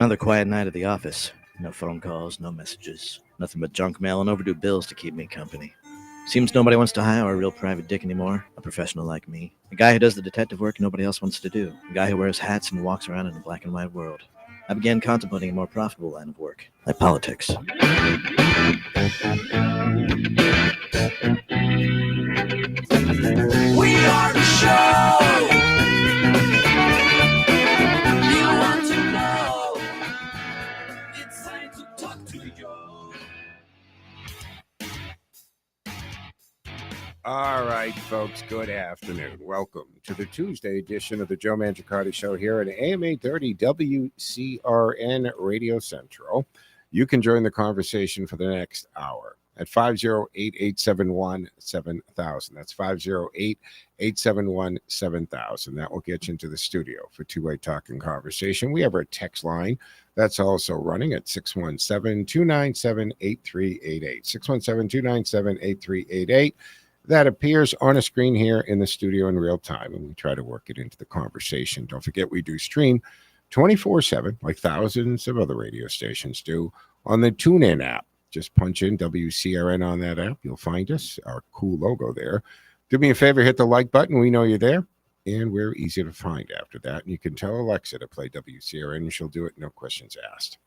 Another quiet night at the office. No phone calls, no messages. Nothing but junk mail and overdue bills to keep me company. Seems nobody wants to hire a real private dick anymore, a professional like me. A guy who does the detective work nobody else wants to do. A guy who wears hats and walks around in a black and white world. I began contemplating a more profitable line of work, like politics. We are the show you want to know. It's time to talk to you. All right, folks, good afternoon. Welcome to the Tuesday edition of the Joe Mangiacotti Show here at AM 830 WCRN Radio Central. You can join the conversation for the next hour at 508-871-7000. That's 508-871-7000. That will get you into the studio for two-way talk and conversation. We have our text line that's also running at 617-297-8388. 617-297-8388. That appears on a screen here in the studio in real time, and we try to work it into the conversation. Don't forget, we do stream 24/7, like thousands of other radio stations do, on the TuneIn app. Just punch in WCRN on that app. You'll find us, our cool logo there. Do me a favor, hit the like button. We know you're there, and we're easy to find after that. And you can tell Alexa to play WCRN, and she'll do it, no questions asked.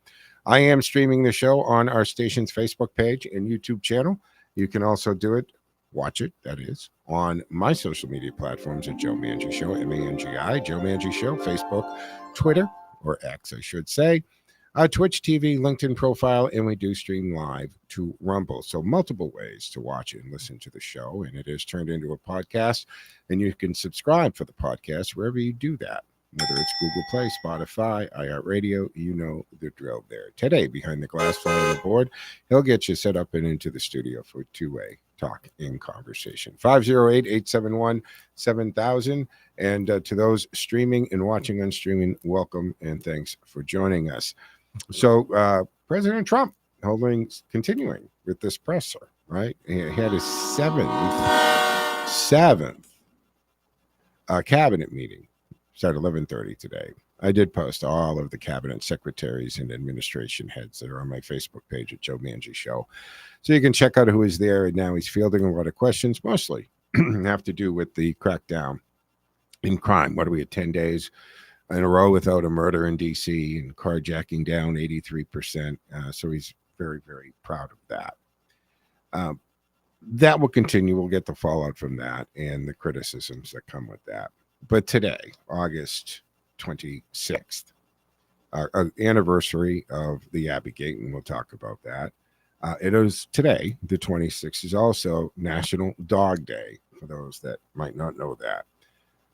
I am streaming the show on our station's Facebook page and YouTube channel. You can also do it, watch it, that is, on my social media platforms at Joe Mangi Show, M-A-N-G-I, Joe Mangi Show, Facebook, Twitter, or X, I should say, Twitch TV, LinkedIn profile, and we do stream live to Rumble. So multiple ways to watch it and listen to the show, and it is turned into a podcast, and you can subscribe for the podcast wherever you do that, whether it's Google Play, Spotify, iHeartRadio, you know the drill there. Today, behind the glass flying the board, he'll get you set up and into the studio for two-way talk in conversation. 508-871-7000. And to those streaming and watching on streaming, welcome and thanks for joining us. So President Trump continuing with this presser, right? He had his seventh cabinet meeting. It's at 11:30 today. I did post all of the cabinet secretaries and administration heads that are on my Facebook page at Joe Mangi Show. So you can check out who is there. And now he's fielding a lot of questions, mostly have to do with the crackdown in crime. What are we at 10 days in a row without a murder in D.C. and carjacking down 83%. So he's very, very proud of that. That will continue. We'll get the fallout from that and the criticisms that come with that. But today, August 26th, our anniversary of the Abbey Gate, and we'll talk about that. It is today, the 26th, is also National Dog Day, for those that might not know that.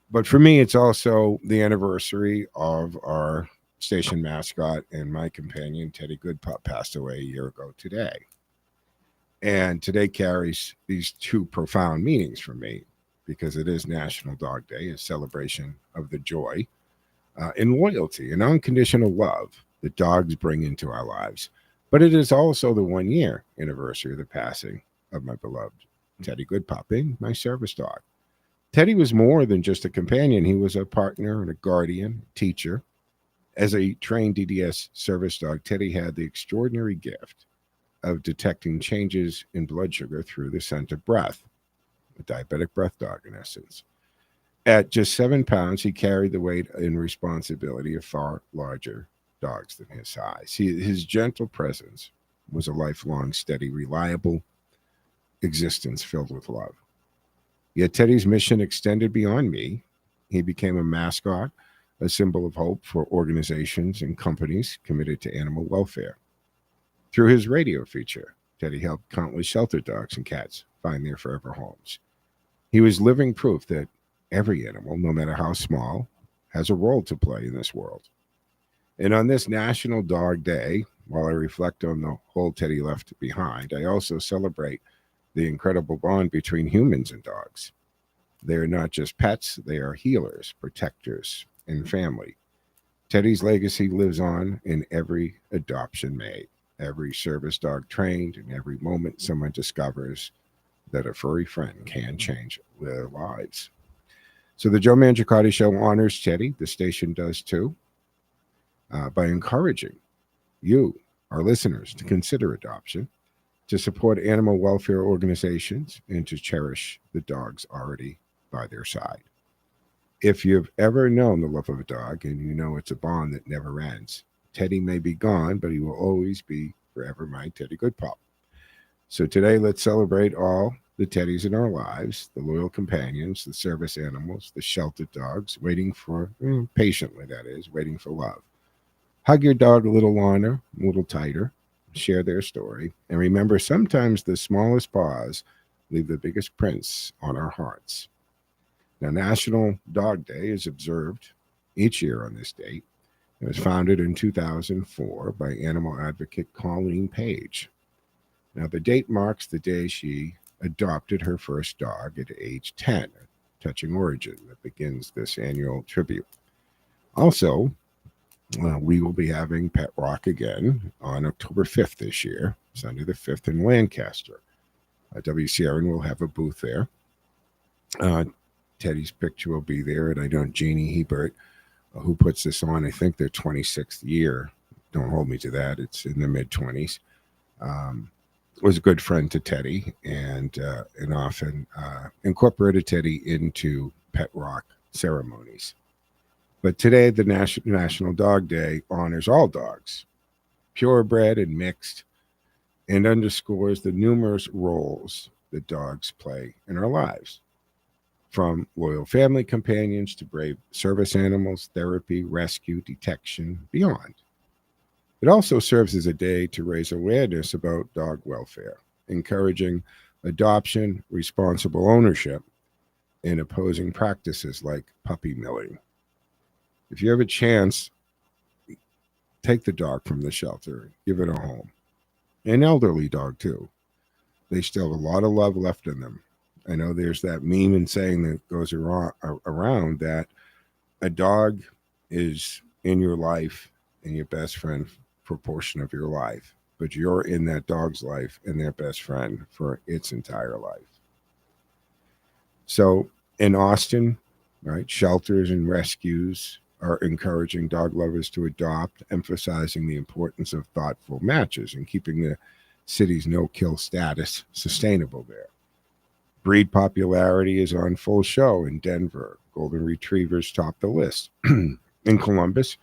But for me, it's also the anniversary of our station mascot and my companion, Teddy Goodpup, passed away a year ago today. And today carries these two profound meanings for me, because it is National Dog Day, a celebration of the joy and loyalty and unconditional love that dogs bring into our lives. But it is also the 1 year anniversary of the passing of my beloved Teddy Goodpup, my service dog. Teddy was more than just a companion. He was a partner and a guardian, teacher. As a trained DDS service dog, Teddy had the extraordinary gift of detecting changes in blood sugar through the scent of breath. A diabetic breath dog, in essence. At just 7 pounds, he carried the weight and responsibility of far larger dogs than his size. His gentle presence was a lifelong, steady, reliable existence filled with love. Yet Teddy's mission extended beyond me. He became a mascot, a symbol of hope for organizations and companies committed to animal welfare. Through his radio feature, Teddy helped countless shelter dogs and cats find their forever homes. He was living proof that every animal, no matter how small, has a role to play in this world. And on this National Dog Day, while I reflect on the whole Teddy left behind, I also celebrate the incredible bond between humans and dogs. They are not just pets, they are healers, protectors, and family. Teddy's legacy lives on in every adoption made, every service dog trained, and every moment someone discovers that a furry friend can change their lives. So the Joe Mangiacotti Show honors Teddy. The station does too. by encouraging you, our listeners, to consider adoption, to support animal welfare organizations, and to cherish the dogs already by their side. If you've ever known the love of a dog and you know it's a bond that never ends, Teddy may be gone, but he will always be forever my Teddy Goodpup. So today, let's celebrate all the teddies in our lives, the loyal companions, the service animals, the sheltered dogs, waiting for, patiently that is, waiting for love. Hug your dog a little longer, a little tighter, share their story, and remember sometimes the smallest paws leave the biggest prints on our hearts. Now, National Dog Day is observed each year on this date. It was founded in 2004 by animal advocate Colleen Page. Now, the date marks the day she adopted her first dog at age 10, a touching origin that begins this annual tribute. Also, we will be having Pet Rock again on October 5th this year, Sunday the 5th in Lancaster. WCRN will have a booth there. Teddy's picture will be there, and I know Jeannie Hebert, who puts this on, I think their 26th year. Don't hold me to that. It's in the mid-20s. Was a good friend to Teddy and often incorporated Teddy into Pet Rock ceremonies. But today, the National Dog Day honors all dogs, purebred and mixed, and underscores the numerous roles that dogs play in our lives, from loyal family companions to brave service animals, therapy, rescue, detection, beyond. It also serves as a day to raise awareness about dog welfare, encouraging adoption, responsible ownership, and opposing practices like puppy milling. If you have a chance, take the dog from the shelter, give it a home. An elderly dog, too. They still have a lot of love left in them. I know there's that meme and saying that goes around that a dog is in your life and your best friend for a portion of your life, but you're in that dog's life and their best friend for its entire life. So in Austin, right, shelters and rescues are encouraging dog lovers to adopt, emphasizing the importance of thoughtful matches and keeping the city's no-kill status sustainable there. Breed popularity is on full show in Denver. Golden Retrievers top the list. In Columbus,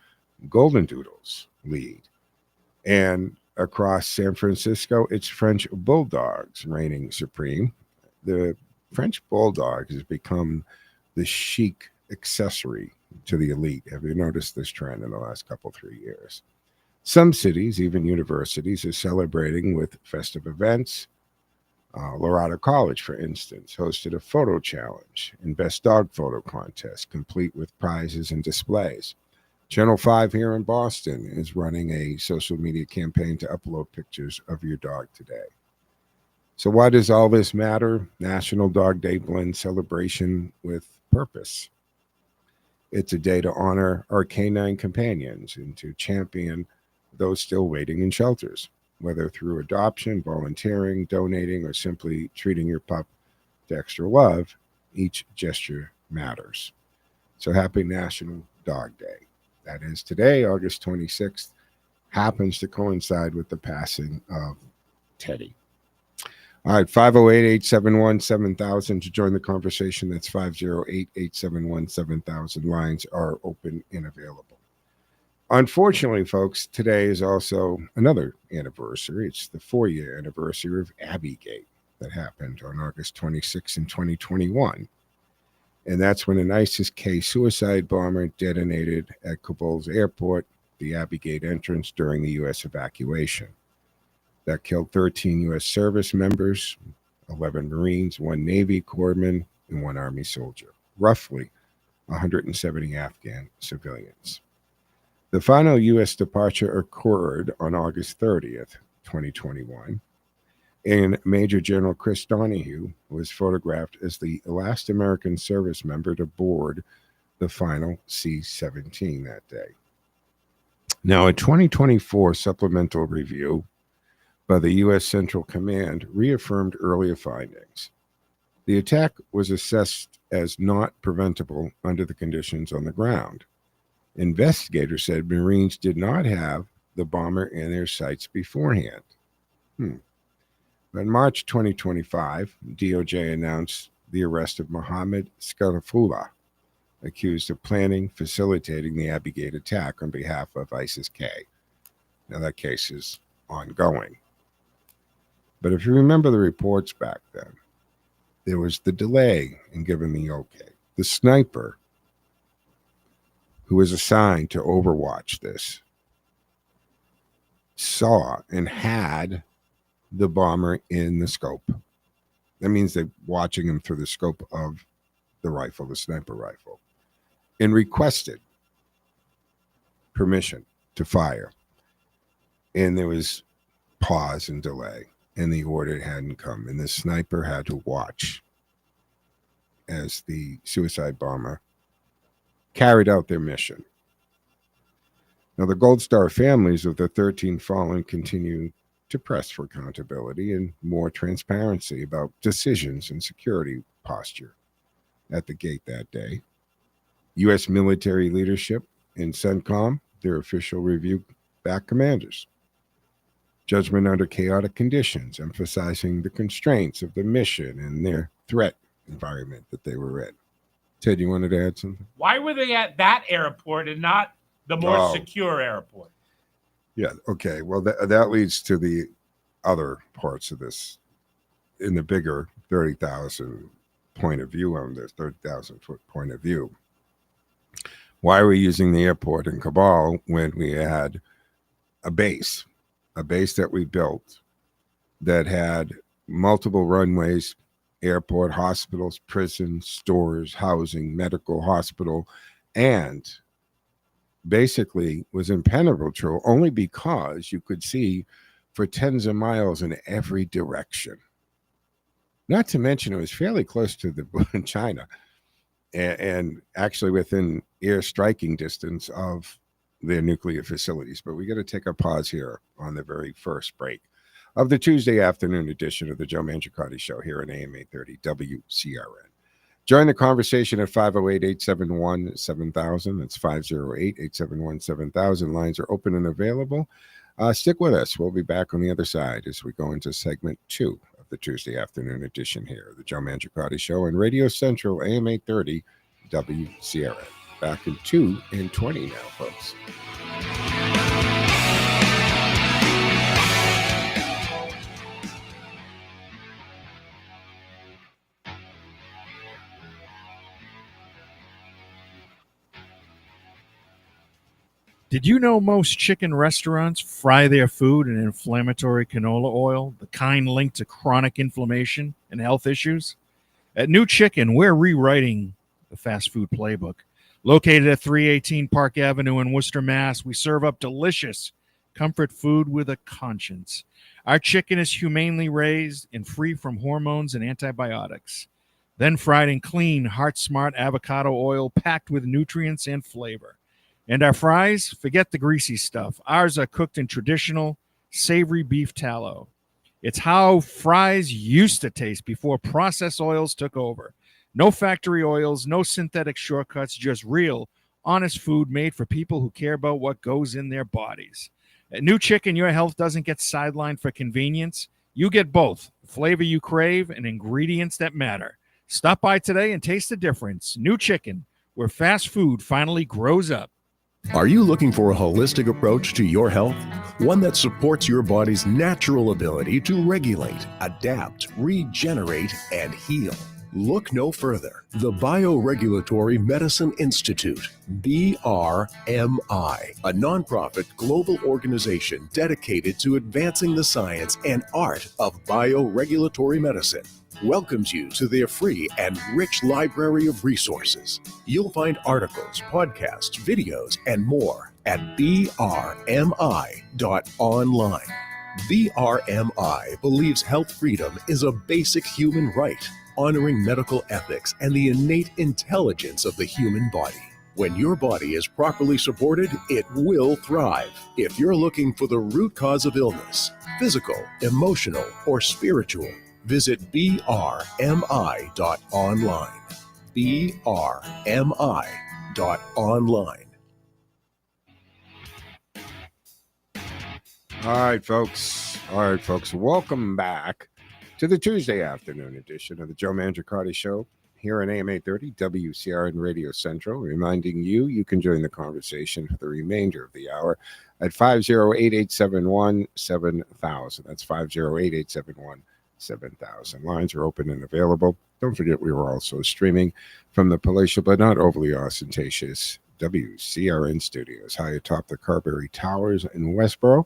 Golden Doodles lead. And across San Francisco, it's French Bulldogs reigning supreme. The French Bulldog has become the chic accessory to the elite. Have you noticed this trend in the last 3 years? Some cities, even universities, are celebrating with festive events. Lorado College, for instance, hosted a photo challenge and best dog photo contest, complete with prizes and displays. Channel 5 here in Boston is running a social media campaign to upload pictures of your dog today. So why does all this matter? National Dog Day blends celebration with purpose. It's a day to honor our canine companions and to champion those still waiting in shelters, whether through adoption, volunteering, donating, or simply treating your pup to extra love. Each gesture matters. So happy National Dog Day. That is today, August 26th, happens to coincide with the passing of Teddy. All right, 508-871-7000 to join the conversation. That's 508-871-7000. Lines are open and available. Unfortunately, folks, today is also another anniversary. It's the 4-year anniversary of Abbey Gate that happened on August 26 in 2021. And that's when an ISIS-K suicide bomber detonated at Kabul's airport, the Abbey Gate entrance, during the U.S. evacuation. That killed 13 U.S. service members, 11 Marines, 1 Navy corpsman, and 1 Army soldier, roughly 170 Afghan civilians. The final U.S. departure occurred on August 30th, 2021, and Major General Chris Donahue was photographed as the last American service member to board the final C-17 that day. Now, a 2024 supplemental review by the U.S. Central Command reaffirmed earlier findings. The attack was assessed as not preventable under the conditions on the ground. Investigators said Marines did not have the bomber in their sights beforehand. But in March 2025, DOJ announced the arrest of Mohammed Scarafullah, accused of planning, facilitating the Abbey Gate attack on behalf of ISIS-K. Now, that case is ongoing. But if you remember the reports back then, there was the delay in giving the okay. The sniper who was assigned to overwatch this saw and had the bomber in the scope. That means they're watching him through the scope of the rifle, the sniper rifle, and requested permission to fire. And there was pause and delay, and the order hadn't come, and the sniper had to watch as the suicide bomber carried out their mission. Now, the Gold Star families of the 13 fallen continue to press for accountability and more transparency about decisions and security posture at the gate that day. U.S. military leadership and CENTCOM, their official review back commanders. Judgment under chaotic conditions, emphasizing the constraints of the mission and their threat environment that they were in. Ted, you wanted to add something? Why were they at that airport and not the more secure airport? Yeah, okay. Well, that leads to the other parts of this. In the bigger 30,000 point of view on this, 30,000 foot point of view. Why are we using the airport in Kabul when we had a base that we built that had multiple runways, airport, hospitals, prisons, stores, housing, medical, hospital, and basically was impenetrable only because you could see for tens of miles in every direction. Not to mention it was fairly close to China and actually within air striking distance of their nuclear facilities. But we got to take a pause here on the very first break of the Tuesday afternoon edition of the Joe Mangiacotti Show here on AM 830 WCRN. Join the conversation at 508-871-7000. That's 508-871-7000. Lines are open and available. Stick with us. We'll be back on the other side as we go into segment 2 of the Tuesday afternoon edition here, the Joe Mangiacotti Show on Radio Central, AM 830 WCRN. Back in 2 and 20 now, folks. Did you know most chicken restaurants fry their food in inflammatory canola oil, the kind linked to chronic inflammation and health issues? At New Chicken, we're rewriting the fast food playbook. Located at 318 Park Avenue in Worcester, Mass., we serve up delicious comfort food with a conscience. Our chicken is humanely raised and free from hormones and antibiotics. Then fried in clean, heart-smart avocado oil packed with nutrients and flavor. And our fries, forget the greasy stuff. Ours are cooked in traditional, savory beef tallow. It's how fries used to taste before processed oils took over. No factory oils, no synthetic shortcuts, just real, honest food made for people who care about what goes in their bodies. At New Chicken, your health doesn't get sidelined for convenience. You get both, the flavor you crave and ingredients that matter. Stop by today and taste the difference. New Chicken, where fast food finally grows up. Are you looking for a holistic approach to your health? One that supports your body's natural ability to regulate, adapt, regenerate, and heal? Look no further. The Bioregulatory Medicine Institute, BRMI, a nonprofit global organization dedicated to advancing the science and art of bioregulatory medicine, welcomes you to their free and rich library of resources. You'll find articles, podcasts, videos, and more at brmi.online. BRMI believes health freedom is a basic human right, honoring medical ethics and the innate intelligence of the human body. When your body is properly supported, it will thrive. If you're looking for the root cause of illness, physical, emotional, or spiritual, visit brmi.online. brmi.online. All right, folks. Welcome back to the Tuesday afternoon edition of the Joe Mangiacotti Show here on AM 830 WCRN Radio Central. Reminding you can join the conversation for the remainder of the hour at 508-871-7000. That's 508-871-7000. Lines are open and available. Don't forget we were also streaming from the palatial but not overly ostentatious WCRN studios high atop the Carberry Towers in Westboro.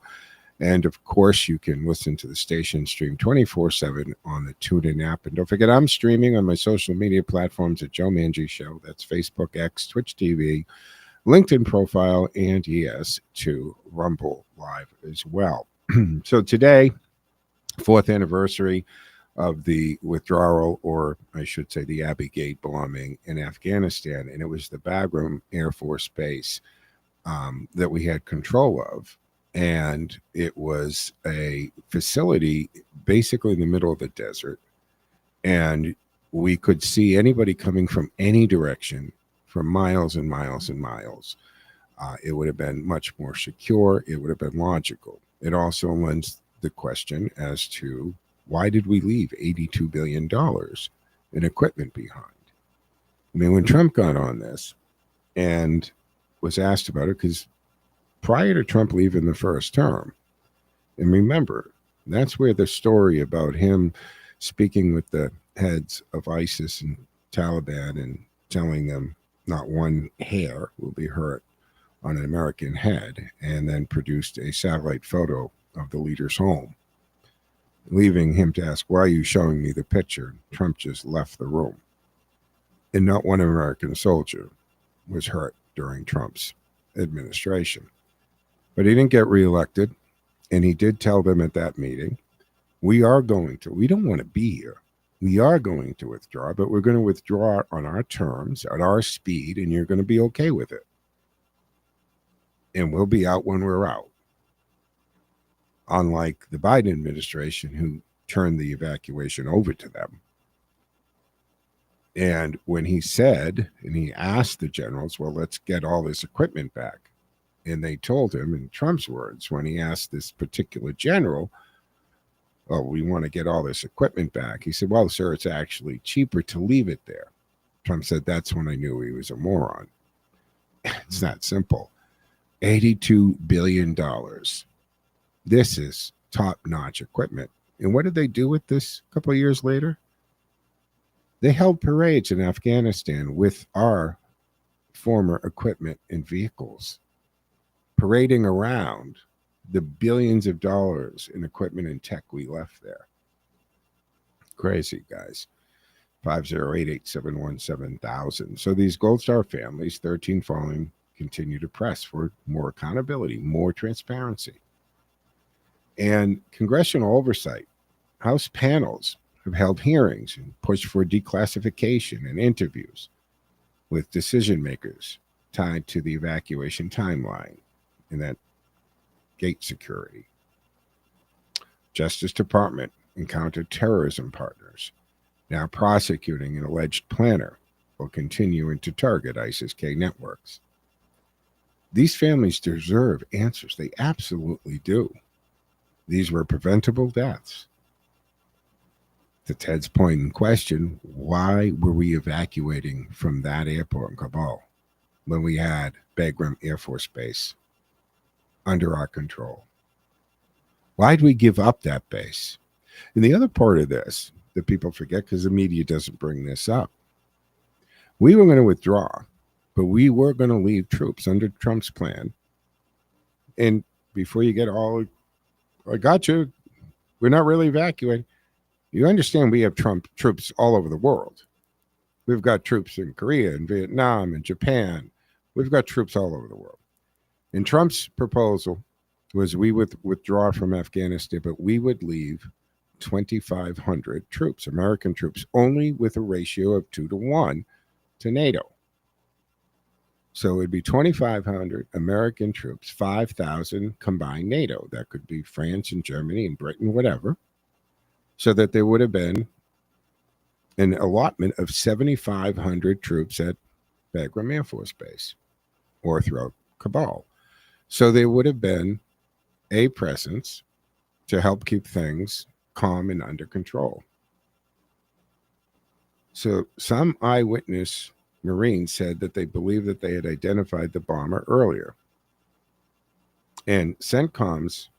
And of course, you can listen to the station stream 24/7 on the TuneIn app. And don't forget, I'm streaming on my social media platforms at Joe Mangi Show. That's Facebook, X, Twitch TV, LinkedIn profile, and yes, to Rumble Live as well. So today, 4th anniversary of the withdrawal, or I should say the Abbey Gate bombing in Afghanistan. And it was the Bagram Air Force Base that we had control of. And it was a facility basically in the middle of the desert. And we could see anybody coming from any direction for miles and miles and miles. It would have been much more secure. It would have been logical. It also lends the question as to why did we leave $82 billion in equipment behind? I mean, when Trump got on this and was asked about it, because prior to Trump leaving the first term, and remember, that's where the story about him speaking with the heads of ISIS and Taliban and telling them not one hair will be hurt on an American head, and then produced a satellite photo of the leader's home, leaving him to ask, why are you showing me the picture? Trump just left the room. And not one American soldier was hurt during Trump's administration. But he didn't get reelected, and he did tell them at that meeting, we don't want to be here. We are going to withdraw, but we're going to withdraw on our terms, at our speed, and you're going to be okay with it. And we'll be out when we're out. Unlike the Biden administration, who turned the evacuation over to them. And when he said, and he asked the generals, well, let's get all this equipment back. And they told him, in Trump's words, when he asked this particular general, oh, we want to get all this equipment back. He said, well, sir, it's actually cheaper to leave it there. Trump said, that's when I knew he was a moron. It's that simple. $82 billion. This is top-notch equipment. And what did they do with this a couple of years later? They held parades in Afghanistan with our former equipment and vehicles, parading around the billions of dollars in equipment and tech we left there. Crazy, guys. 508-871-7000. So these Gold Star families, 13 falling, continue to press for more accountability, more transparency. And congressional oversight. House panels have held hearings and pushed for declassification and interviews with decision makers tied to the evacuation timeline and that gate security. Justice Department and counterterrorism partners now prosecuting an alleged planner while continuing to target ISIS-K networks. These families deserve answers. They absolutely do. These were preventable deaths. To Ted's point in question, why were we evacuating from that airport in Kabul when we had Bagram Air Force Base under our control? Why did we give up that base? And the other part of this that people forget, because the media doesn't bring this up, we were going to withdraw, but we were going to leave troops under Trump's plan. And before you get all, I got you, we're not really evacuating. You understand we have Trump troops all over the world. We've got troops in Korea and Vietnam and Japan. We've got troops all over the world. And Trump's proposal was we would withdraw from Afghanistan, but we would leave 2,500 troops, American troops, only with a ratio of 2-to-1 to NATO. So it'd be 2,500 American troops, 5,000 combined NATO. That could be France and Germany and Britain, whatever. So that there would have been an allotment of 7,500 troops at Bagram Air Force Base or throughout Kabul. So there would have been a presence to help keep things calm and under control. So some eyewitness Marines said that they believed that they had identified the bomber earlier. And CENTCOM's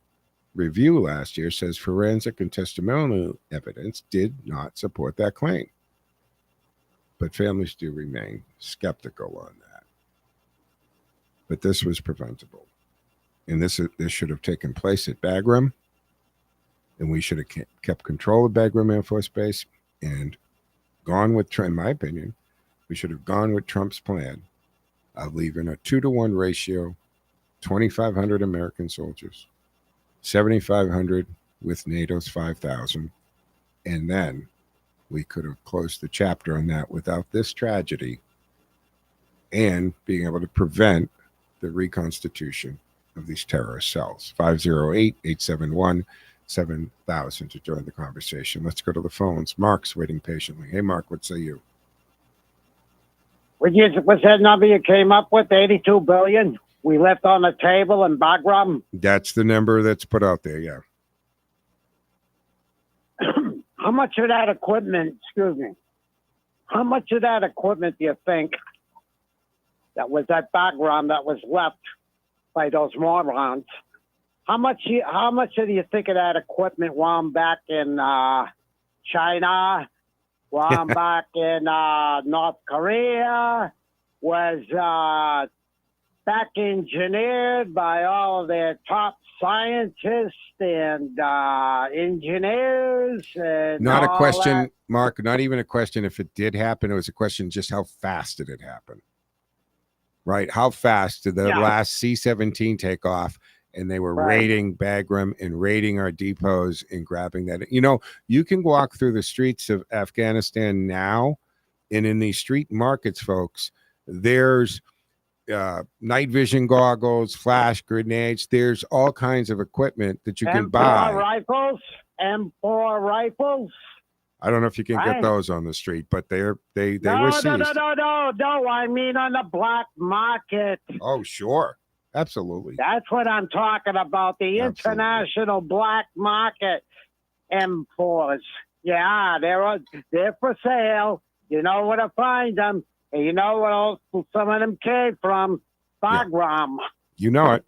review last year says forensic and testimonial evidence did not support that claim. But families do remain skeptical on that. But this was preventable. And this should have taken place at Bagram. And we should have kept control of Bagram Air Force Base and gone with, in my opinion, we should have gone with Trump's plan of leaving a 2-to-1 ratio, 2,500 American soldiers, 7,500 with NATO's 5,000. And then we could have closed the chapter on that without this tragedy and being able to prevent the reconstitution of these terrorist cells. 508-871-7000 to join the conversation. Let's go to the phones. Mark's waiting patiently. Hey, Mark, what say you? Was that number you came up with, $82 billion? We left on the table in Bagram? That's the number that's put out there, yeah. How much of that equipment, how much of that equipment do you think that was at Bagram that was left by those morons? How much do you think of that equipment wound back in China, wound back in North Korea, was back engineered by all of their top scientists and engineers? And not a question, that? Mark, not even a question if it did happen. It was a question just how fast did it happen? Right? How fast did the last C-17 take off? And they were raiding Bagram and raiding our depots and grabbing that. You know, you can walk through the streets of Afghanistan now, and in these street markets, folks, there's night vision goggles, flash grenades. There's all kinds of equipment that you can buy. M4 rifles. I don't know if you can get those on the street, but they were seized. No. I mean on the black market. Oh, sure. Absolutely. That's what I'm talking about. The international black market M4s. Yeah, they're for sale. You know where to find them. And you know what else some of them came from? Bagram. Yeah. You know it.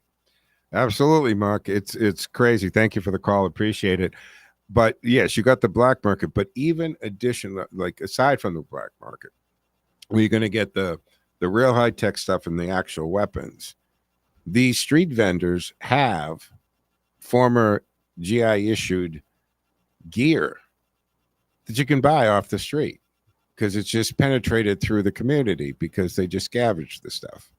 Absolutely, Mark. It's crazy. Thank you for the call. Appreciate it. But yes, you got the black market. But even aside from the black market, where you're going to get the real high tech stuff and the actual weapons, these street vendors have former GI issued gear that you can buy off the street because it's just penetrated through the community because they just scavenge the stuff.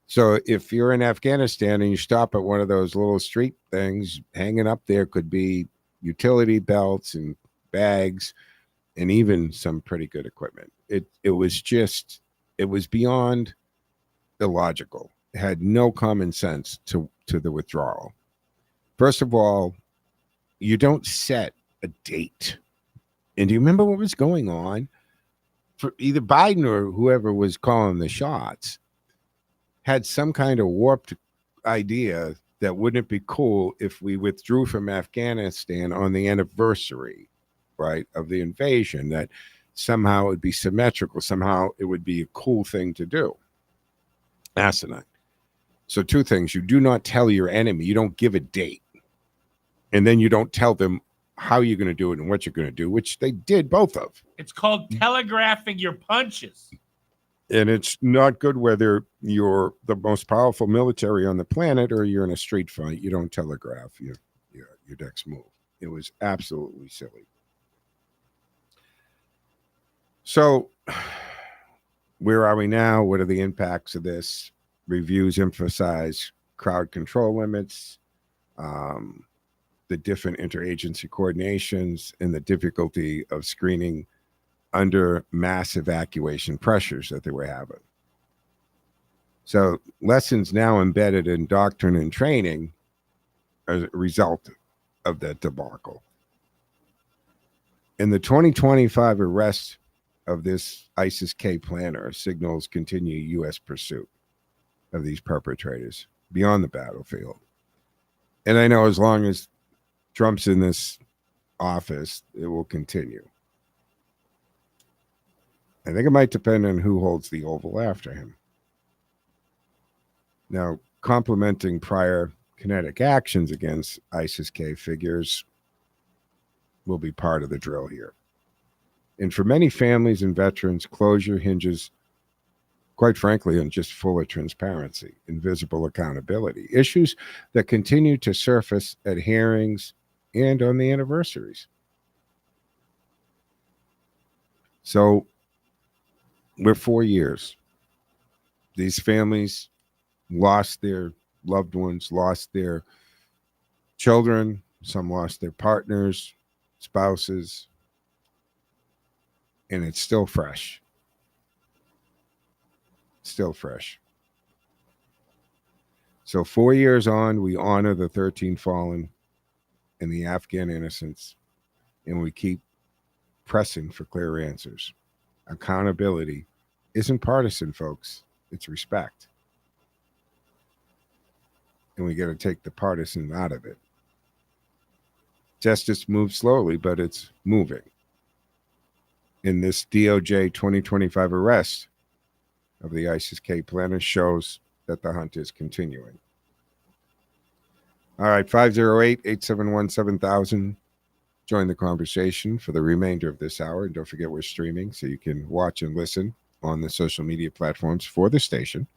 So if you're in Afghanistan and you stop at one of those little street things, hanging up there could be utility belts and bags and even some pretty good equipment. It was beyond illogical. It had no common sense to the withdrawal. First of all, you don't set a date. And do you remember what was going on? For either Biden or whoever was calling the shots had some kind of warped idea that wouldn't it be cool if we withdrew from Afghanistan on the anniversary, right, of the invasion, that somehow it would be symmetrical, somehow it would be a cool thing to do. Asinine. So two things. You do not tell your enemy. You don't give a date. And then you don't tell them how you're going to do it and what you're going to do, which they did both of. It's called telegraphing your punches. And it's not good whether you're the most powerful military on the planet or you're in a street fight. You don't telegraph your next move. It was absolutely silly. So where are we now? What are the impacts of this? Reviews emphasize crowd control limits, the different interagency coordinations, and the difficulty of screening under mass evacuation pressures that they were having. So lessons now embedded in doctrine and training as a result of that debacle. In the 2025 arrest of this ISIS-K planner signals continued U.S. pursuit of these perpetrators beyond the battlefield. And I know as long as Trump's in this office, it will continue. I think it might depend on who holds the Oval after him. Now, complementing prior kinetic actions against ISIS-K figures will be part of the drill here. And for many families and veterans, closure hinges, quite frankly, on just fuller transparency and visible accountability. Issues that continue to surface at hearings and on the anniversaries. So we're 4 years. These families lost their loved ones, lost their children. Some lost their partners, spouses. And it's still fresh. Still fresh. So 4 years on, we honor the 13 fallen and the Afghan innocents, and we keep pressing for clear answers. Accountability isn't partisan, folks. It's respect. And we got to take the partisan out of it. Justice moves slowly, but it's moving. In this DOJ 2025 arrest of the ISIS-K planner shows that the hunt is continuing. All right, 508-871-7000. Join the conversation for the remainder of this hour. And don't forget we're streaming, so you can watch and listen on the social media platforms for the station,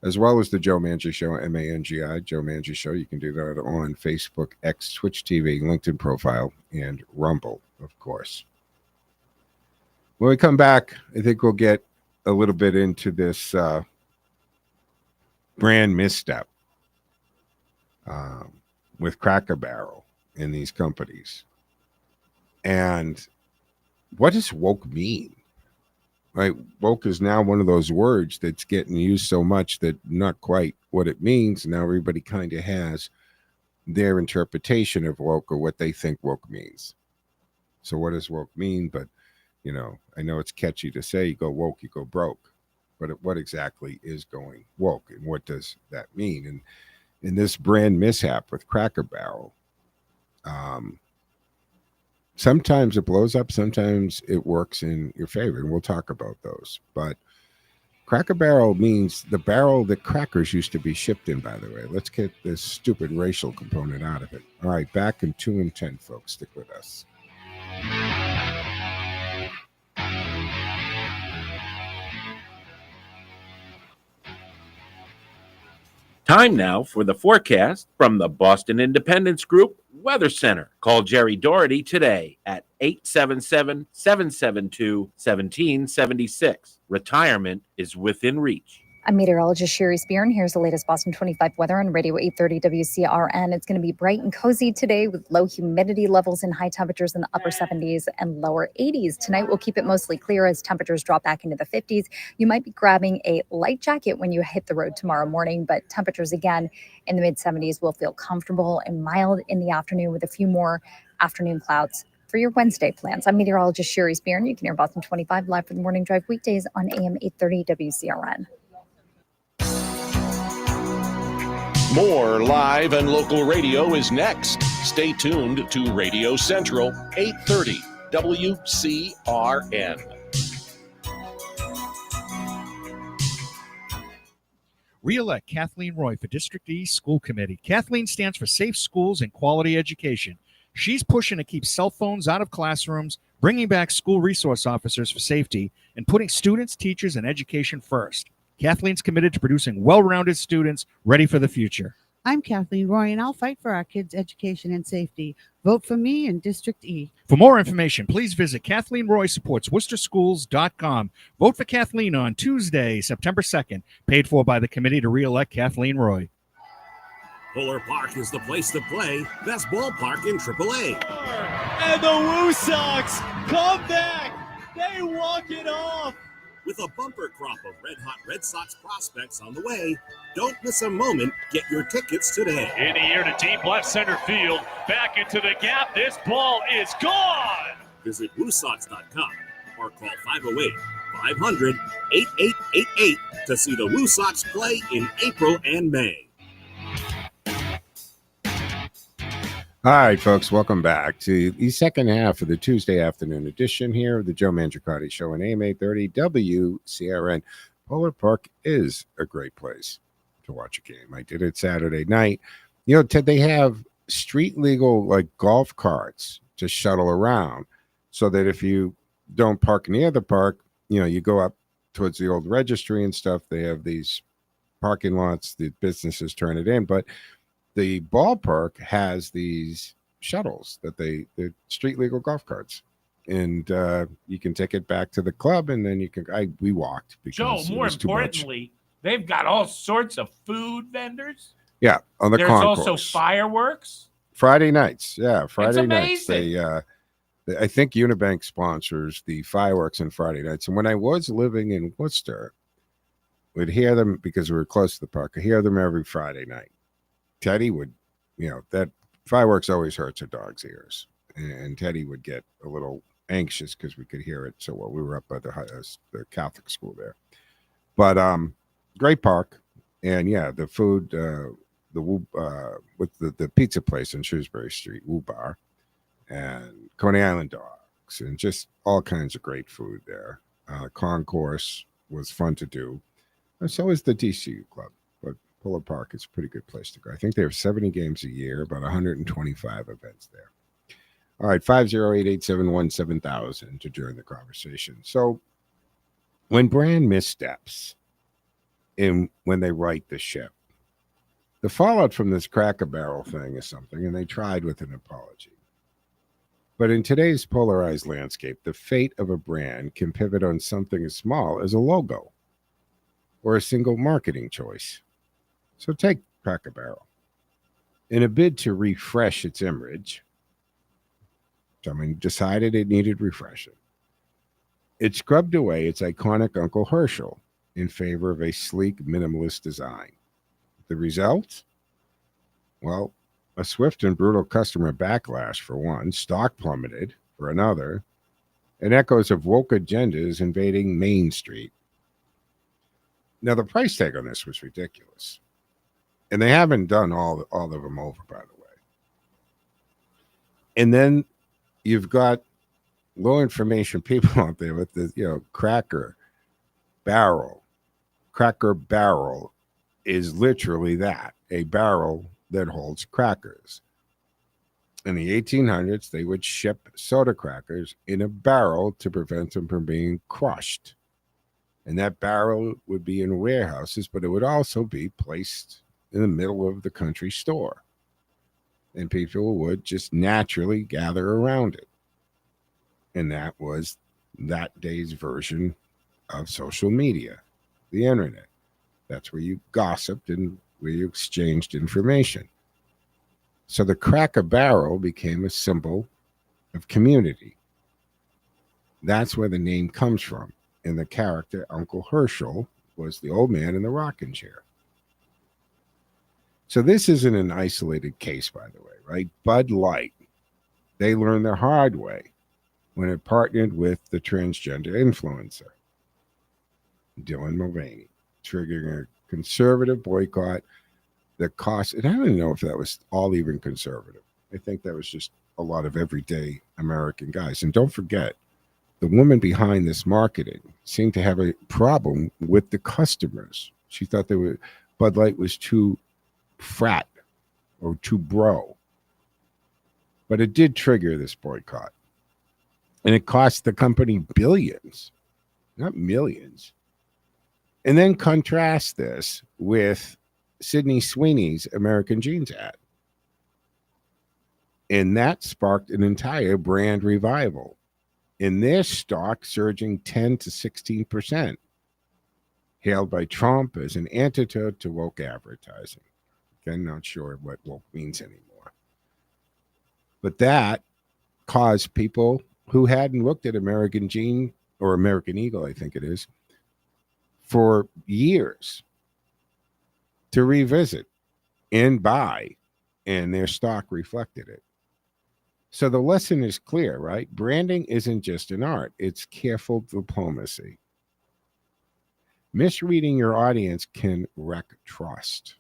as well as the Joe Mangi Show, M-A-N-G-I, Joe Mangi Show. You can do that on Facebook, X, Twitch TV, LinkedIn profile, and Rumble, of course. When we come back, I think we'll get a little bit into this brand misstep with Cracker Barrel in these companies. And what does woke mean? Right? Woke is now one of those words that's getting used so much that not quite what it means. Now everybody kind of has their interpretation of woke or what they think woke means. So what does woke mean? But you know, I know it's catchy to say you go woke, you go broke, but what exactly is going woke and what does that mean? And in this brand mishap with Cracker Barrel, sometimes it blows up, sometimes it works in your favor, and we'll talk about those. But Cracker Barrel means the barrel that crackers used to be shipped in, by the way. Let's get this stupid racial component out of it. All right, back in 2 and 10, folks. Stick with us. Time now for the forecast from the Boston Independence Group Weather Center. Call Jerry Doherty today at 877-772-1776. Retirement is within reach. I'm meteorologist Sherry Spear, and here's the latest Boston 25 weather on Radio 830 WCRN. It's going to be bright and cozy today with low humidity levels and high temperatures in the upper 70s and lower 80s. Tonight, we'll keep it mostly clear as temperatures drop back into the 50s. You might be grabbing a light jacket when you hit the road tomorrow morning, but temperatures again in the mid 70s will feel comfortable and mild in the afternoon with a few more afternoon clouds for your Wednesday plans. I'm meteorologist Sherry Spear, and you can hear Boston 25 live for the morning drive weekdays on AM 830 WCRN. More live and local radio is next. Stay tuned to Radio Central, 830 WCRN. Re-elect Kathleen Roy for District E School Committee. Kathleen stands for safe schools and quality education. She's pushing to keep cell phones out of classrooms, bringing back school resource officers for safety, and putting students, teachers, and education first. Kathleen's committed to producing well-rounded students ready for the future. I'm Kathleen Roy, and I'll fight for our kids' education and safety. Vote for me in District E. For more information, please visit KathleenRoySupportsWorcesterSchools.com. Vote for Kathleen on Tuesday, September 2nd. Paid for by the committee to re-elect Kathleen Roy. Fuller Park is the place to play. Best ballpark in AAA. And the Woo Sox come back. They walk it off. With a bumper crop of red-hot Red Sox prospects on the way, don't miss a moment. Get your tickets today. In the air to deep left center field. Back into the gap. This ball is gone. Visit WooSox.com or call 508-500-8888 to see the Woo Sox play in April and May. All right, folks, welcome back to the second half of the Tuesday afternoon edition here of the Joe Mangiacotti Show on AM 830 WCRN. Polar Park is a great place to watch a game. I did it Saturday night. You know, Ted, they have street legal like golf carts to shuttle around so that if you don't park near the park, you know, you go up towards the old registry and stuff. They have these parking lots, the businesses turn it in, but the ballpark has these shuttles that the street legal golf carts, and you can take it back to the club, and then you can. We walked because Joe, it more was too much. importantly, they've got all sorts of food vendors. Yeah, on the There's concourse. also fireworks. Friday nights. Yeah, Friday nights. amazing. I think Unibank sponsors the fireworks on Friday nights, and when I was living in Worcester, we'd hear them because we were close to the park. I hear them every Friday night. Teddy would, you know, that fireworks always hurts a dog's ears. And Teddy would get a little anxious because we could hear it so well. We were up by the Catholic school there. But great park. And yeah, the food, with the pizza place on Shrewsbury Street, Woo Bar, and Coney Island dogs, and just all kinds of great food there. Concourse was fun to do. And so is the DCU Club. Polar Park is a pretty good place to go. I think they have 70 games a year, about 125 events there. All right, 508-871-7000 to join the conversation. So when brand missteps when they right the ship, the fallout from this Cracker Barrel thing is something, and they tried with an apology. But in today's polarized landscape, the fate of a brand can pivot on something as small as a logo or a single marketing choice. So take Cracker Barrel. In a bid to refresh its image, someone decided it needed refreshing. It scrubbed away its iconic Uncle Herschel in favor of a sleek, minimalist design. The result? Well, a swift and brutal customer backlash for one, stock plummeted for another, and echoes of woke agendas invading Main Street. Now, the price tag on this was ridiculous. And they haven't done all of them over, by the way. And then you've got low information people out there with the, Cracker Barrel. Cracker Barrel is literally that, a barrel that holds crackers. In the 1800s, they would ship soda crackers in a barrel to prevent them from being crushed. And that barrel would be in warehouses, but it would also be placed in the middle of the country store. And people would just naturally gather around it. And that was that day's version of social media, the internet. That's where you gossiped and where you exchanged information. So the Cracker Barrel became a symbol of community. That's where the name comes from. And the character, Uncle Herschel, was the old man in the rocking chair. So this isn't an isolated case, by the way, right? Bud Light, they learned the hard way when it partnered with the transgender influencer, Dylan Mulvaney, triggering a conservative boycott that cost, and I don't even know if that was all even conservative. I think that was just a lot of everyday American guys. And don't forget, the woman behind this marketing seemed to have a problem with the customers. She thought Bud Light was too frat or too bro. But it did trigger this boycott. And it cost the company billions, not millions. And then contrast this with Sydney Sweeney's American Jeans ad. And that sparked an entire brand revival. In their stock surging 10 to 16%, hailed by Trump as an antidote to woke advertising. Again, not sure what woke means anymore. But that caused people who hadn't looked at American Jean or American Eagle, I think it is, for years to revisit and buy, and their stock reflected it. So the lesson is clear, right? Branding isn't just an art, it's careful diplomacy. Misreading your audience can wreck trust.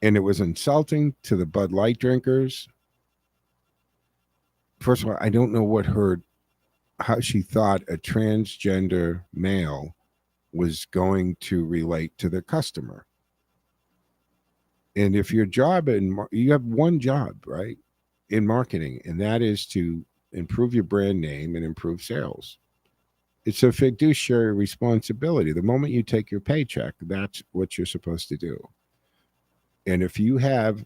And it was insulting to the Bud Light drinkers. First of all, I don't know how she thought a transgender male was going to relate to the customer. And if your job you have one job, right, in marketing, and that is to improve your brand name and improve sales. It's a fiduciary responsibility. The moment you take your paycheck, that's what you're supposed to do. And if you have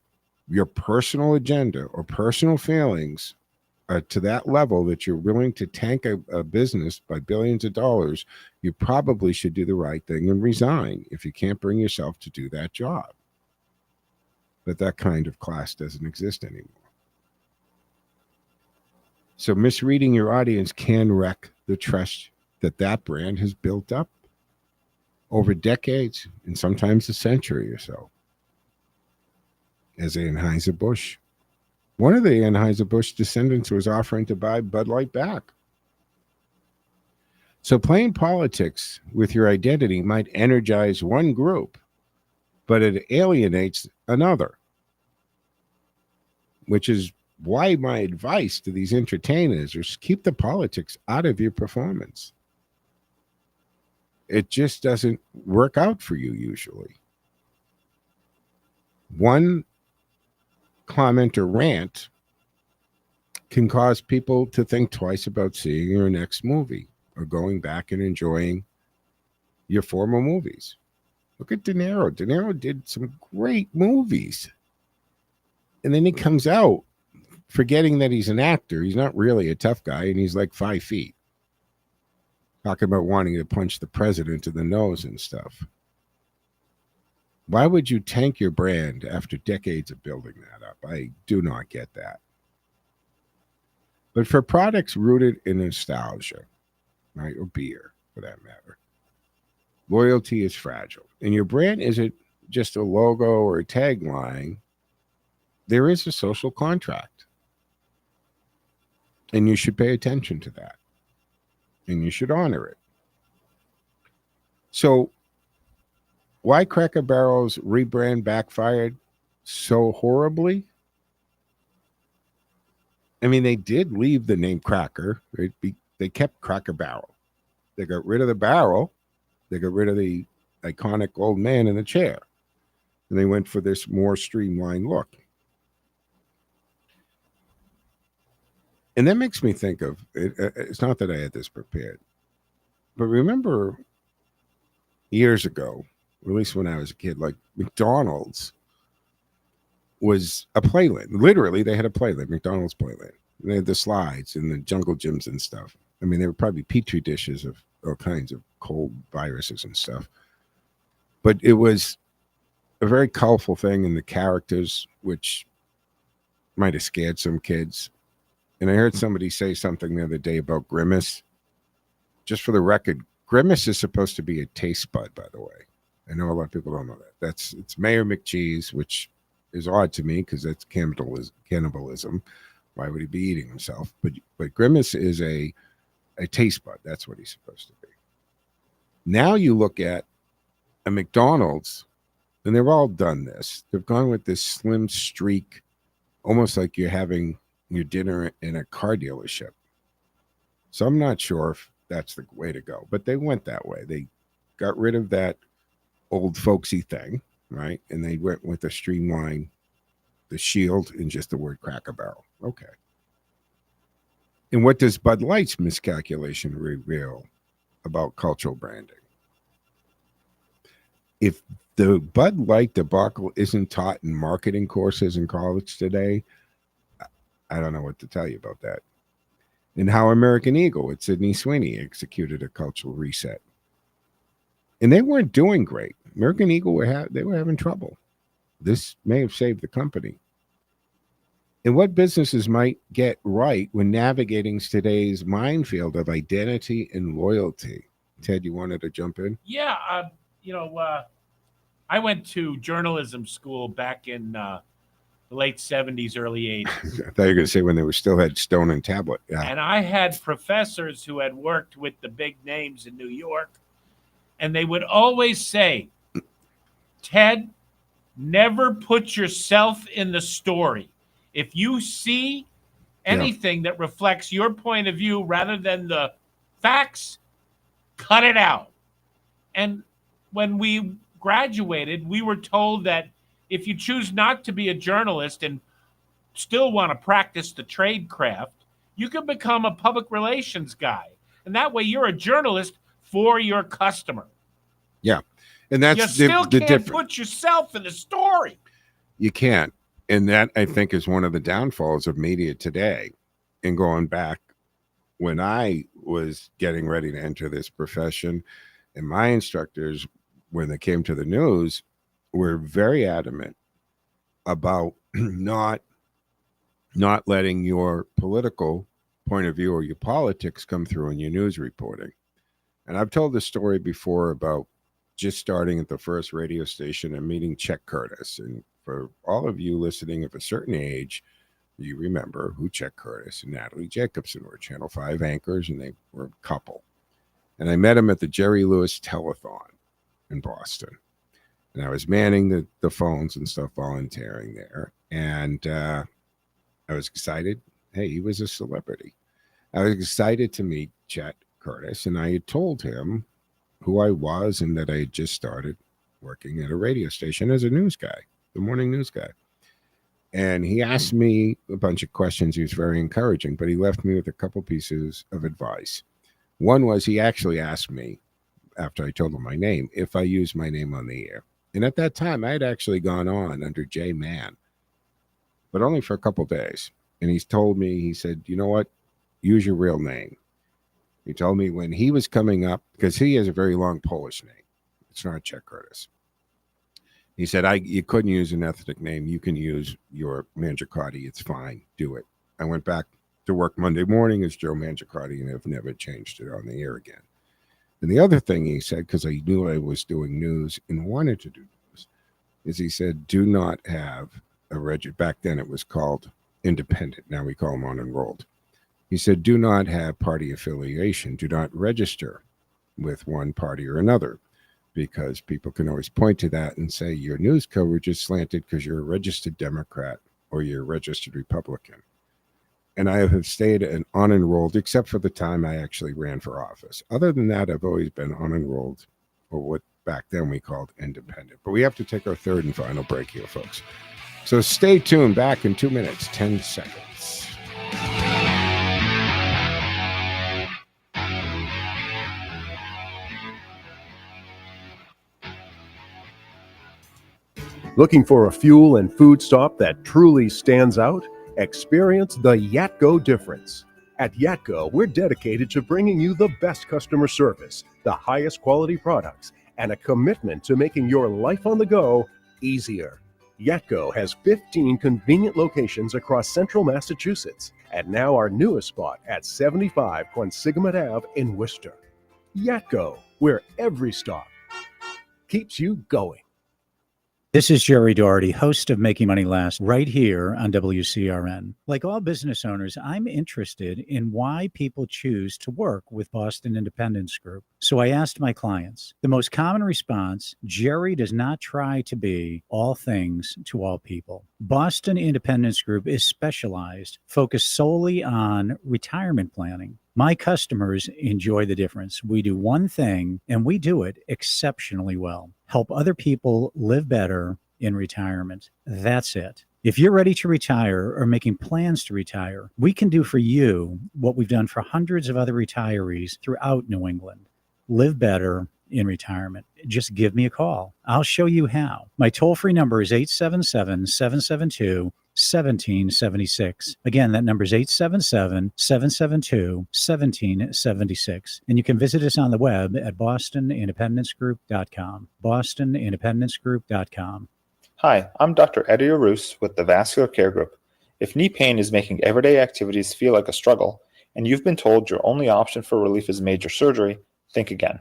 your personal agenda or personal feelings to that level that you're willing to tank a business by billions of dollars, you probably should do the right thing and resign if you can't bring yourself to do that job. But that kind of class doesn't exist anymore. So misreading your audience can wreck the trust that brand has built up over decades and sometimes a century or so. As Anheuser-Busch. One of the Anheuser-Busch descendants was offering to buy Bud Light back. So playing politics with your identity might energize one group, but it alienates another, which is why my advice to these entertainers is keep the politics out of your performance. It just doesn't work out for you usually. One comment or rant can cause people to think twice about seeing your next movie or going back and enjoying your former movies. Look at De Niro. De Niro did some great movies. And then he comes out forgetting that he's an actor. He's not really a tough guy, and he's like 5 feet. Talking about wanting to punch the president in the nose and stuff. Why would you tank your brand after decades of building that up? I do not get that. But for products rooted in nostalgia, right, or beer, for that matter, loyalty is fragile. And your brand isn't just a logo or a tagline. There is a social contract. And you should pay attention to that. And you should honor it. So, why Cracker Barrel's rebrand backfired so horribly? I mean, they did leave the name Cracker. They kept Cracker Barrel. They got rid of the barrel. They got rid of the iconic old man in the chair. And they went for this more streamlined look. And that makes me think of, it's not that I had this prepared, but remember years ago, or at least when I was a kid, like McDonald's was a playland. Literally, they had a playland, McDonald's playland. And they had the slides and the jungle gyms and stuff. I mean, they were probably petri dishes of all kinds of cold viruses and stuff. But it was a very colorful thing, and the characters, which might have scared some kids. And I heard somebody say something the other day about Grimace. Just for the record, Grimace is supposed to be a taste bud, by the way. I know a lot of people don't know that. It's Mayor McCheese, which is odd to me because that's cannibalism. Why would he be eating himself? But Grimace is a taste bud. That's what he's supposed to be. Now you look at a McDonald's, and they've all done this. They've gone with this slim streak, almost like you're having your dinner in a car dealership. So I'm not sure if that's the way to go, but they went that way. They got rid of that old folksy thing, right? And they went with the streamline, the shield, and just the word Cracker Barrel. Okay. And what does Bud Light's miscalculation reveal about cultural branding? If the Bud Light debacle isn't taught in marketing courses in college today, I don't know what to tell you about that. And how American Eagle with Sydney Sweeney executed a cultural reset. And they weren't doing great. American Eagle were having trouble. This may have saved the company. And what businesses might get right when navigating today's minefield of identity and loyalty? Ted, you wanted to jump in? Yeah, I went to journalism school back in the late 70s, early 80s. I thought you were going to say when they still had stone and tablet. Yeah. And I had professors who had worked with the big names in New York, and they would always say, Ted, never put yourself in the story. If you see anything that reflects your point of view rather than the facts, cut it out. And when we graduated, we were told that if you choose not to be a journalist and still want to practice the trade craft, you can become a public relations guy. And that way you're a journalist for your customer. Yeah. And that's you still the can't difference. put yourself in the story. You can't. And that, I think, is one of the downfalls of media today. And going back when I was getting ready to enter this profession, and my instructors, when they came to the news, were very adamant about not letting your political point of view or your politics come through in your news reporting. And I've told this story before about just starting at the first radio station and meeting Chet Curtis. And for all of you listening of a certain age, you remember who Chet Curtis and Natalie Jacobson were, Channel 5 anchors, and they were a couple. And I met him at the Jerry Lewis Telethon in Boston. And I was manning the phones and stuff, volunteering there. And I was excited. Hey, he was a celebrity. I was excited to meet Chet Curtis, and I had told him who I was and that I had just started working at a radio station as a news guy, the morning news guy. And he asked me a bunch of questions. He was very encouraging, but he left me with a couple pieces of advice. One was he actually asked me, after I told him my name, if I used my name on the air. And at that time, I had actually gone on under J. Mann, but only for a couple days. And he's told me, he said, you know what? Use your real name. He told me when he was coming up, because he has a very long Polish name. It's not Chet Curtis. He said, you couldn't use an ethnic name. You can use your Mangiacotti. It's fine. Do it. I went back to work Monday morning as Joe Mangiacotti, and I've never changed it on the air again. And the other thing he said, because I knew I was doing news and wanted to do news, is he said, do not have a back then it was called independent. Now we call them unenrolled. He said, do not have party affiliation. Do not register with one party or another, because people can always point to that and say your news coverage is slanted because you're a registered Democrat or you're a registered Republican. And I have stayed an unenrolled, except for the time I actually ran for office. Other than that, I've always been unenrolled, or what back then we called independent. But we have to take our third and final break here, folks. So stay tuned. Back in 2 minutes, 10 seconds. Looking for a fuel and food stop that truly stands out? Experience the Yatco difference. At Yatco, we're dedicated to bringing you the best customer service, the highest quality products, and a commitment to making your life on the go easier. Yatco has 15 convenient locations across central Massachusetts, and now our newest spot at 75 Quansigamut Ave in Worcester. Yatco, where every stop keeps you going. This is Jerry Doherty, host of Making Money Last, right here on WCRN. Like all business owners, I'm interested in why people choose to work with Boston Independence Group. So I asked my clients. The most common response, Jerry does not try to be all things to all people. Boston Independence Group is specialized, focused solely on retirement planning. My customers enjoy the difference. We do one thing, and we do it exceptionally well. Help other people live better in retirement. That's it. If you're ready to retire or making plans to retire, we can do for you what we've done for hundreds of other retirees throughout New England. Live better in retirement. Just give me a call. I'll show you how. My toll-free number is 877-772-1776. Again, that number is 877-772-1776. And you can visit us on the web at bostonindependencegroup.com. bostonindependencegroup.com. Hi, I'm Dr. Eddie Arus with the Vascular Care Group. If knee pain is making everyday activities feel like a struggle, and you've been told your only option for relief is major surgery, think again.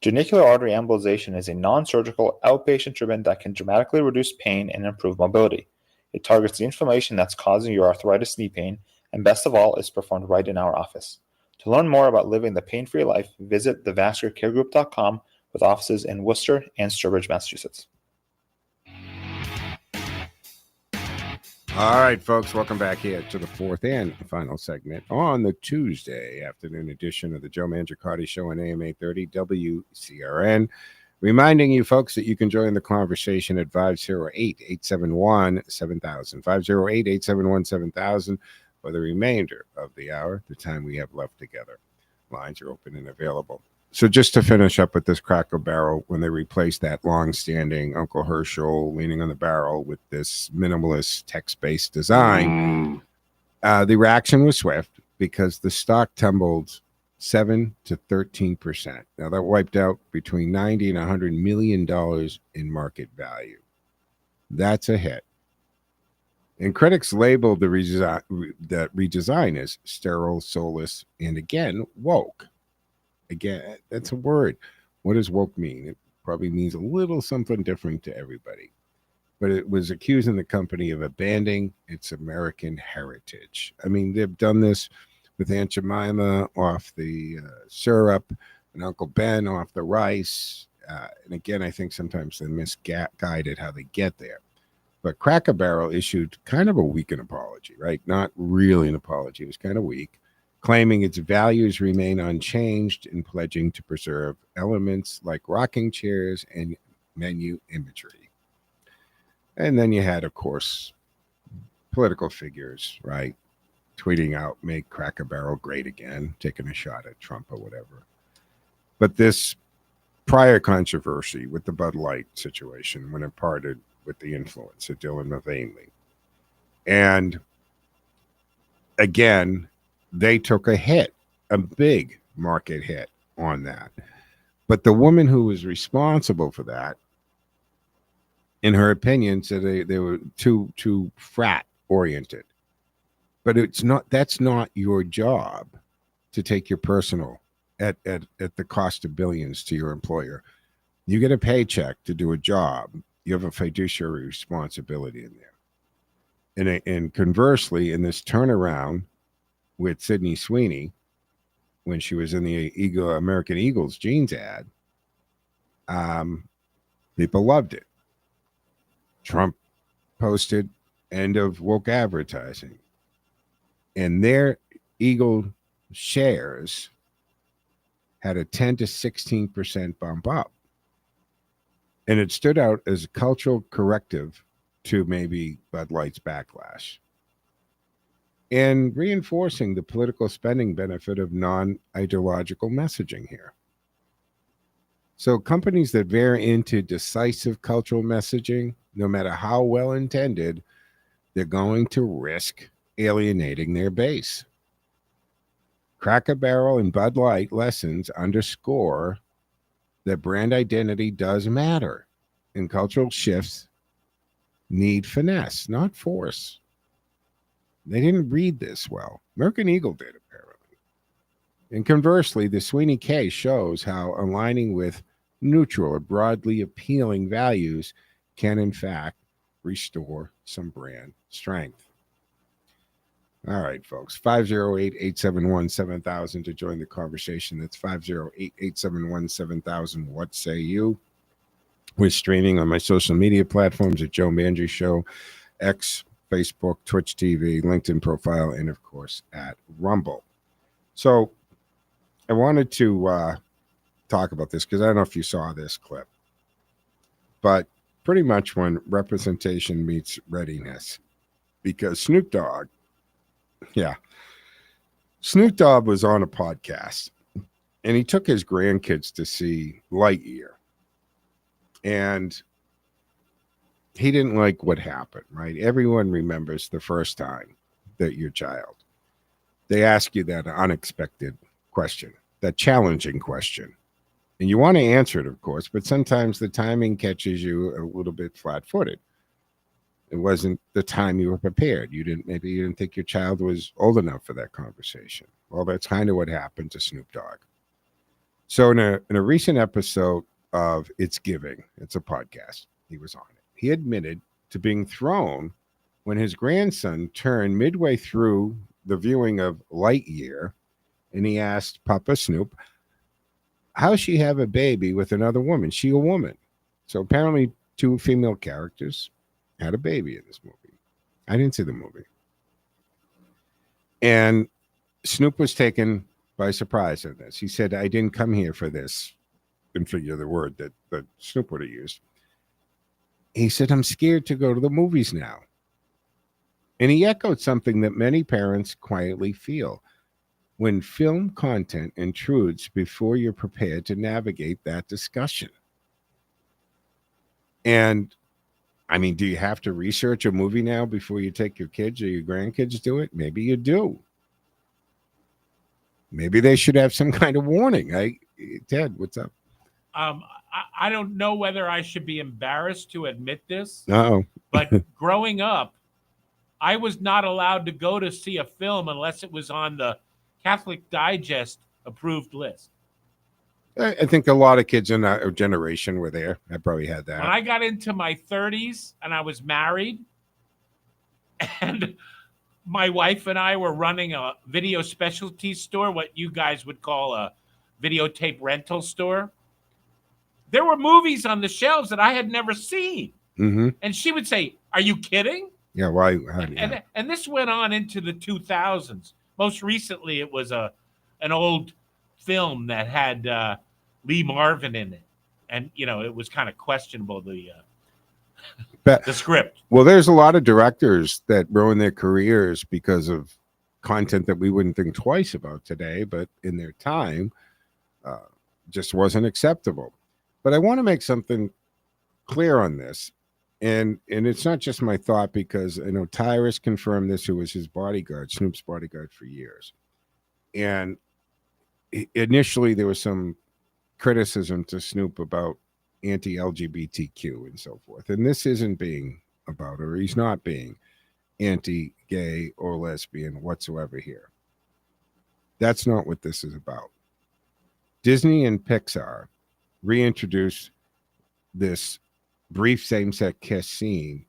Genicular artery embolization is a non-surgical outpatient treatment that can dramatically reduce pain and improve mobility. It targets the inflammation that's causing your arthritis knee pain, and best of all, is performed right in our office. To learn more about living the pain-free life, visit thevascularcaregroup.com with offices in Worcester and Sturbridge, Massachusetts. All right, folks, welcome back here to the fourth and final segment on the Tuesday afternoon edition of the Joe Mangiacotti Show on AM 830 WCRN. Reminding you, folks, that you can join the conversation at 508-871-7000. 508-871-7000 for the remainder of the hour, the time we have left together. Lines are open and available. So just to finish up with this Cracker Barrel, when they replaced that long-standing Uncle Herschel leaning on the barrel with this minimalist text-based design, the reaction was swift because the stock tumbled 7 to 13%. Now that wiped out between $90 and $100 million in market value. That's a hit. And critics labeled the redesign as sterile, soulless, and again, woke. Again, that's a word. What does woke mean? It probably means a little something different to everybody. But it was accusing the company of abandoning its American heritage. I mean, they've done this with Aunt Jemima off the syrup and Uncle Ben off the rice. And again, I think sometimes they misguided how they get there. But Cracker Barrel issued kind of a weakened apology, right? Not really an apology. It was kind of weak, claiming its values remain unchanged and pledging to preserve elements like rocking chairs and menu imagery. And then you had, of course, political figures, right? Tweeting out, make Cracker Barrel great again, taking a shot at Trump or whatever. But this prior controversy with the Bud Light situation when it parted with the influence of Dylan Mulvaney. And again, they took a hit, a big market hit on that. But the woman who was responsible for that, in her opinion, said they were too frat oriented. But that's not your job to take your personal at the cost of billions to your employer. You get a paycheck to do a job. You have a fiduciary responsibility in there. And conversely, in this turnaround with Sydney Sweeney, when she was in the American Eagles jeans ad, people loved it. Trump posted end of woke advertising. And their Eagle shares had a 10 to 16% bump up. And it stood out as a cultural corrective to maybe Bud Light's backlash, and reinforcing the political spending benefit of non-ideological messaging here. So companies that veer into decisive cultural messaging, no matter how well intended, they're going to risk alienating their base. Cracker Barrel and Bud Light lessons underscore that brand identity does matter, and cultural shifts need finesse, not force. They didn't read this well. American Eagle did, apparently. And conversely, the Sweeney case shows how aligning with neutral or broadly appealing values can, in fact, restore some brand strength. All right, folks. 508-871-7000 to join the conversation. That's 508-871-7000. What say you? We're streaming on my social media platforms at Joe Mangi Show, X, Facebook, Twitch TV, LinkedIn profile, and of course at Rumble. So I wanted to talk about this because I don't know if you saw this clip, but pretty much when representation meets readiness, because Snoop Dogg was on a podcast and he took his grandkids to see Lightyear. And he didn't like what happened, right? Everyone remembers the first time that your child, they ask you that unexpected question, that challenging question. And you want to answer it, of course, but sometimes the timing catches you a little bit flat-footed. It wasn't the time you were prepared. Maybe you didn't think your child was old enough for that conversation. Well, that's kind of what happened to Snoop Dogg. So in a recent episode of It's Giving, it's a podcast, he was on it. He admitted to being thrown when his grandson turned midway through the viewing of Lightyear, and he asked Papa Snoop, how she have a baby with another woman? She a woman. So apparently two female characters had a baby in this movie. I didn't see the movie. And Snoop was taken by surprise in this. He said, I didn't come here for this, in figure of the word that Snoop would have used. He said, I'm scared to go to the movies now. And he echoed something that many parents quietly feel. When film content intrudes before you're prepared to navigate that discussion. And I mean, do you have to research a movie now before you take your kids or your grandkids to it? Maybe you do. Maybe they should have some kind of warning. Ted, what's up? I don't know whether I should be embarrassed to admit this, Uh-oh. but growing up, I was not allowed to go to see a film unless it was on the Catholic Digest approved list. I think a lot of kids in our generation were there. I probably had that. When I got into my 30s and I was married, and my wife and I were running a video specialty store, what you guys would call a videotape rental store. There were movies on the shelves that I had never seen. Mm-hmm. And she would say, "Are you kidding?" Yeah, why? And this went on into the 2000s. Most recently, it was an old film that had Lee Marvin in it. And, it was kind of questionable, the script. Well, there's a lot of directors that ruin their careers because of content that we wouldn't think twice about today, but in their time, just wasn't acceptable. But I want to make something clear on this. And it's not just my thought, because I know Tyrus confirmed this, who was his bodyguard, Snoop's bodyguard for years. And initially there was some criticism to Snoop about anti-LGBTQ and so forth. And this isn't being about, or he's not being anti-gay or lesbian whatsoever here. That's not what this is about. Disney and Pixar reintroduced this brief same-sex kiss scene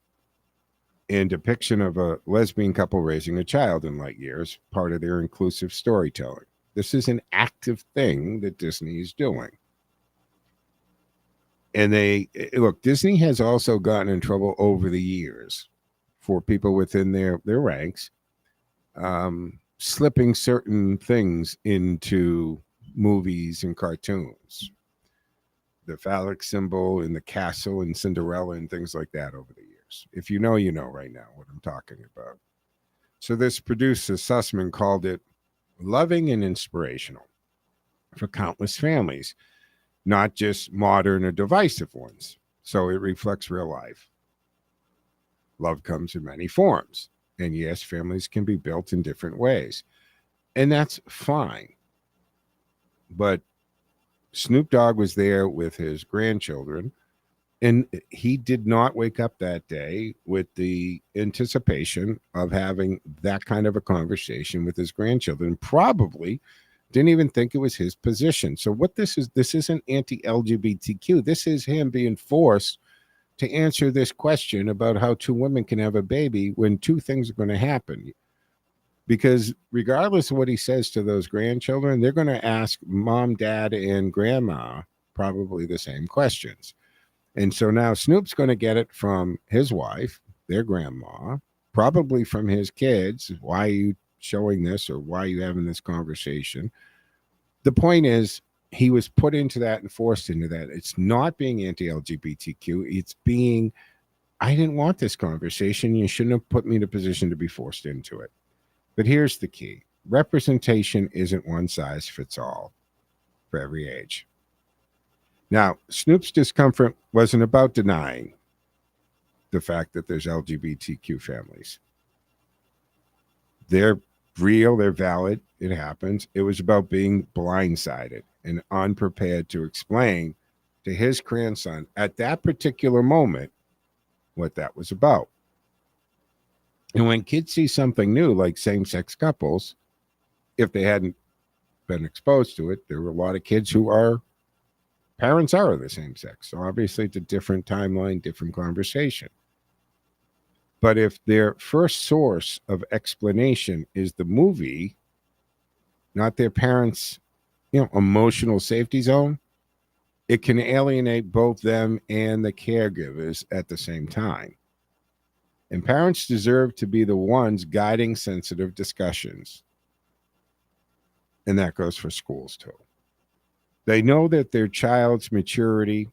in depiction of a lesbian couple raising a child in light years, part of their inclusive storytelling. This is an active thing that Disney is doing. And Disney has also gotten in trouble over the years for people within their ranks slipping certain things into movies and cartoons. The phallic symbol in the castle and Cinderella and things like that over the years. If you know right now what I'm talking about. So this producer, Sussman, called it loving and inspirational for countless families, not just modern or divisive ones. So it reflects real life. Love comes in many forms. And yes, families can be built in different ways. And that's fine. But Snoop Dogg was there with his grandchildren, and he did not wake up that day with the anticipation of having that kind of a conversation with his grandchildren. Probably didn't even think it was his position. So what this isn't anti-LGBTQ. This is him being forced to answer this question about how two women can have a baby when two things are going to happen. Because regardless of what he says to those grandchildren, they're going to ask mom, dad, and grandma probably the same questions. And so now Snoop's going to get it from his wife, their grandma, probably from his kids. Why are you showing this, or why are you having this conversation? The point is, he was put into that and forced into that. It's not being anti-LGBTQ. It's being, I didn't want this conversation. You shouldn't have put me in a position to be forced into it. But here's the key. Representation isn't one size fits all for every age. Now, Snoop's discomfort wasn't about denying the fact that there's LGBTQ families. They're real, they're valid, it happens. It was about being blindsided and unprepared to explain to his grandson at that particular moment what that was about. And when kids see something new, like same-sex couples, if they hadn't been exposed to it, there were a lot of kids who parents are of the same sex. So obviously it's a different timeline, different conversation. But if their first source of explanation is the movie, not their parents' emotional safety zone, it can alienate both them and the caregivers at the same time. And parents deserve to be the ones guiding sensitive discussions. And that goes for schools too. They know that their child's maturity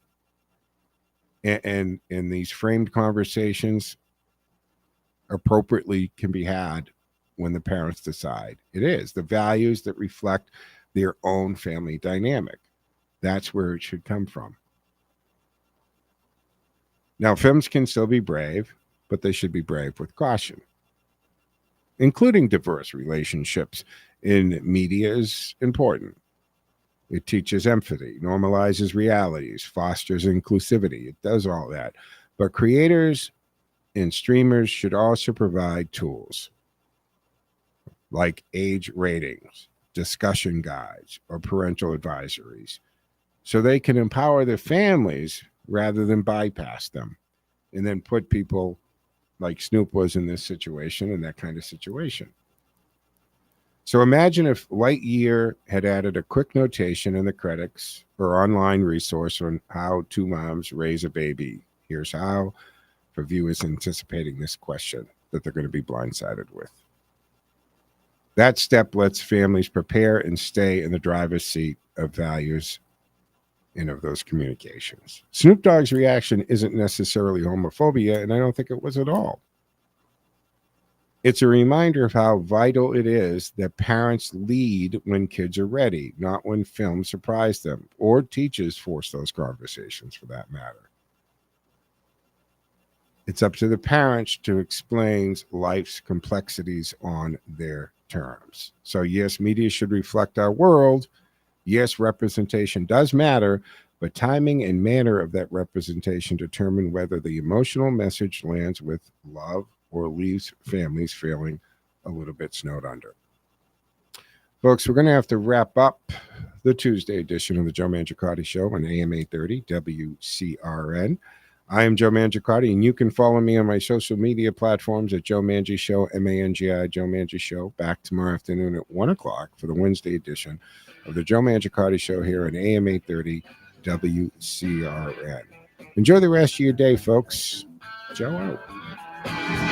and these framed conversations appropriately can be had when the parents decide. It is the values that reflect their own family dynamic. That's where it should come from. Now, films can still be brave, but they should be brave with caution. Including diverse relationships in media is important. It teaches empathy, normalizes realities, fosters inclusivity. It does all that. But creators and streamers should also provide tools like age ratings, discussion guides, or parental advisories so they can empower their families rather than bypass them and then put people like Snoop was in this situation and that kind of situation. So imagine if Lightyear had added a quick notation in the credits or online resource on how two moms raise a baby. Here's how, for viewers anticipating this question that they're going to be blindsided with. That step lets families prepare and stay in the driver's seat of values and of those communications. Snoop Dogg's reaction isn't necessarily homophobia, and I don't think it was at all. It's a reminder of how vital it is that parents lead when kids are ready, not when films surprise them, or teachers force those conversations for that matter. It's up to the parents to explain life's complexities on their terms. So yes, media should reflect our world. Yes, representation does matter, but timing and manner of that representation determine whether the emotional message lands with love or leaves families feeling a little bit snowed under. Folks, we're going to have to wrap up the Tuesday edition of the Joe Mangiacotti Show on AM 830 WCRN. I am Joe Mangiacotti, and you can follow me on my social media platforms at Joe Mangi Show, M-A-N-G-I, Joe Mangi Show. Back tomorrow afternoon at 1 o'clock for the Wednesday edition of the Joe Mangiacotti Show here on AM 830 WCRN. Enjoy the rest of your day, folks. Joe out.